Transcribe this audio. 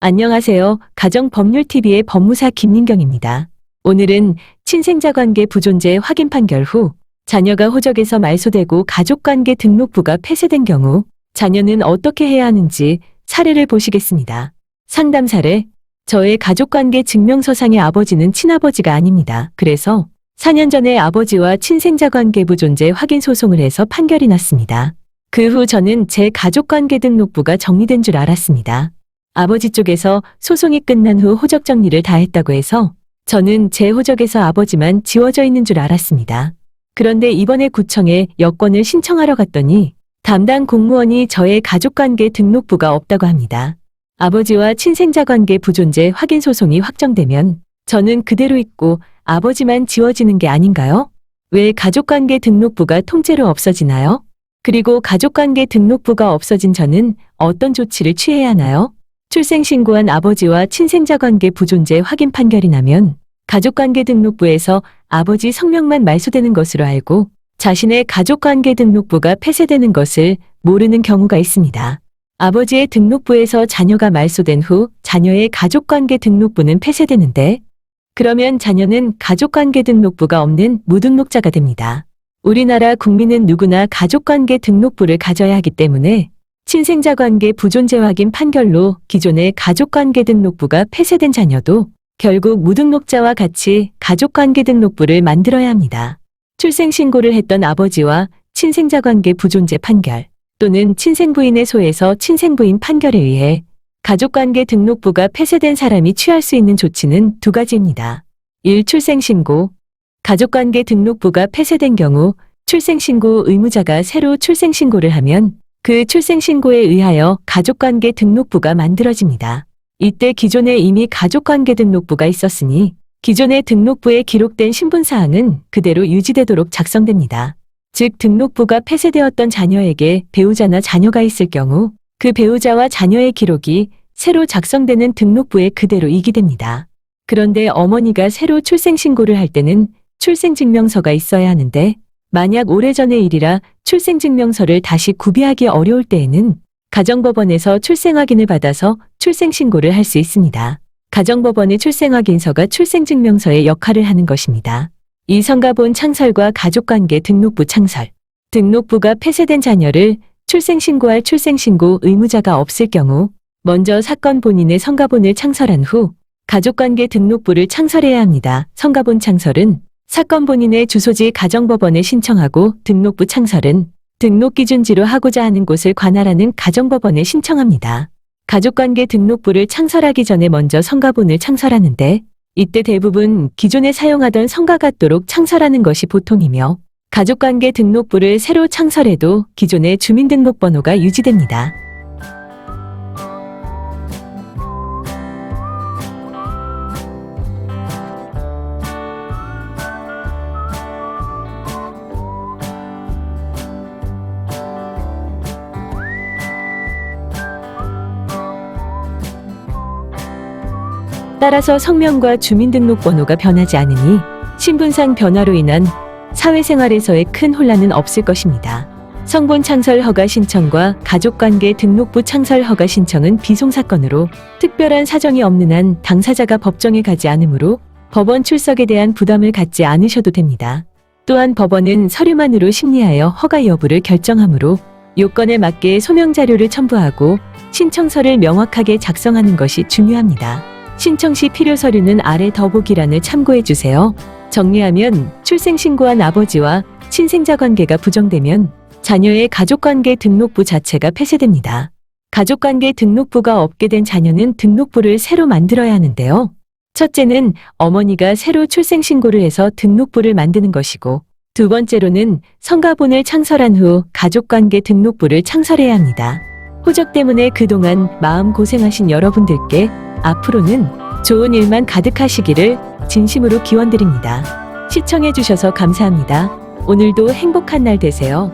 안녕하세요. 가정법률TV의 법무사 김민경입니다. 오늘은 친생자관계 부존재 확인 판결 후 자녀가 호적에서 말소되고 가족관계 등록부가 폐쇄된 경우 자녀는 어떻게 해야 하는지 사례를 보시겠습니다. 상담 사례. 저의 가족관계 증명서상의 아버지는 친아버지가 아닙니다. 그래서 4년 전에 아버지와 친생자관계 부존재 확인 소송을 해서 판결이 났습니다. 그 후 저는 제 가족관계 등록부가 정리된 줄 알았습니다. 아버지 쪽에서 소송이 끝난 후 호적 정리를 다 했다고 해서 저는 제 호적에서 아버지만 지워져 있는 줄 알았습니다. 그런데 이번에 구청에 여권을 신청하러 갔더니 담당 공무원이 저의 가족관계 등록부가 없다고 합니다. 아버지와 친생자관계 부존재 확인 소송이 확정되면 저는 그대로 있고 아버지만 지워지는 게 아닌가요? 왜 가족관계 등록부가 통째로 없어지나요? 그리고 가족관계 등록부가 없어진 저는 어떤 조치를 취해야 하나요? 출생신고한 아버지와 친생자관계 부존재 확인 판결이 나면 가족관계 등록부에서 아버지 성명만 말소되는 것으로 알고 자신의 가족관계 등록부가 폐쇄되는 것을 모르는 경우가 있습니다. 아버지의 등록부에서 자녀가 말소된 후 자녀의 가족관계 등록부는 폐쇄되는데 그러면 자녀는 가족관계 등록부가 없는 무등록자가 됩니다. 우리나라 국민은 누구나 가족관계 등록부를 가져야 하기 때문에 친생자관계 부존재 확인 판결로 기존의 가족관계 등록부가 폐쇄된 자녀도 결국 무등록자와 같이 가족관계 등록부를 만들어야 합니다. 출생신고를 했던 아버지와 친생자관계 부존재 판결 또는 친생부인의 소에서 친생부인 판결에 의해 가족관계 등록부가 폐쇄된 사람이 취할 수 있는 조치는 두 가지입니다. 1. 출생신고. 가족관계 등록부가 폐쇄된 경우 출생신고 의무자가 새로 출생신고를 하면 그 출생신고에 의하여 가족관계 등록부가 만들어집니다. 이때 기존에 이미 가족관계 등록부가 있었으니 기존의 등록부에 기록된 신분사항은 그대로 유지되도록 작성됩니다. 즉 등록부가 폐쇄되었던 자녀에게 배우자나 자녀가 있을 경우 그 배우자와 자녀의 기록이 새로 작성되는 등록부에 그대로 이기됩니다. 그런데 어머니가 새로 출생신고를 할 때는 출생증명서가 있어야 하는데 만약 오래전의 일이라 출생증명서를 다시 구비하기 어려울 때에는 가정법원에서 출생확인을 받아서 출생신고를 할 수 있습니다. 가정법원의 출생확인서가 출생증명서의 역할을 하는 것입니다. 이 성가본 창설과 가족관계 등록부 창설. 등록부가 폐쇄된 자녀를 출생신고할 출생신고 의무자가 없을 경우 먼저 사건 본인의 성가본을 창설한 후 가족관계 등록부를 창설해야 합니다. 성가본 창설은 사건 본인의 주소지 가정법원에 신청하고 등록부 창설은 등록기준지로 하고자 하는 곳을 관할하는 가정법원에 신청합니다. 가족관계 등록부를 창설하기 전에 먼저 성가본을 창설하는데 이때 대부분 기존에 사용하던 성가 같도록 창설하는 것이 보통이며 가족관계 등록부를 새로 창설해도 기존의 주민등록번호가 유지됩니다. 따라서 성명과 주민등록번호가 변하지 않으니 신분상 변화로 인한 사회생활에서의 큰 혼란은 없을 것입니다. 성본 창설 허가 신청과 가족관계 등록부 창설 허가 신청은 비송사건으로 특별한 사정이 없는 한 당사자가 법정에 가지 않으므로 법원 출석에 대한 부담을 갖지 않으셔도 됩니다. 또한 법원은 서류만으로 심리하여 허가 여부를 결정하므로 요건에 맞게 소명자료를 첨부하고 신청서를 명확하게 작성하는 것이 중요합니다. 신청 시 필요 서류는 아래 더보기란을 참고해 주세요. 정리하면 출생신고한 아버지와 친생자관계가 부정되면 자녀의 가족관계 등록부 자체가 폐쇄됩니다. 가족관계 등록부가 없게 된 자녀는 등록부를 새로 만들어야 하는데요. 첫째는 어머니가 새로 출생신고를 해서 등록부를 만드는 것이고 두 번째로는 성가본을 창설한 후 가족관계 등록부를 창설해야 합니다. 호적 때문에 그동안 마음고생하신 여러분들께 앞으로는 좋은 일만 가득하시기를 진심으로 기원드립니다. 시청해주셔서 감사합니다. 오늘도 행복한 날 되세요.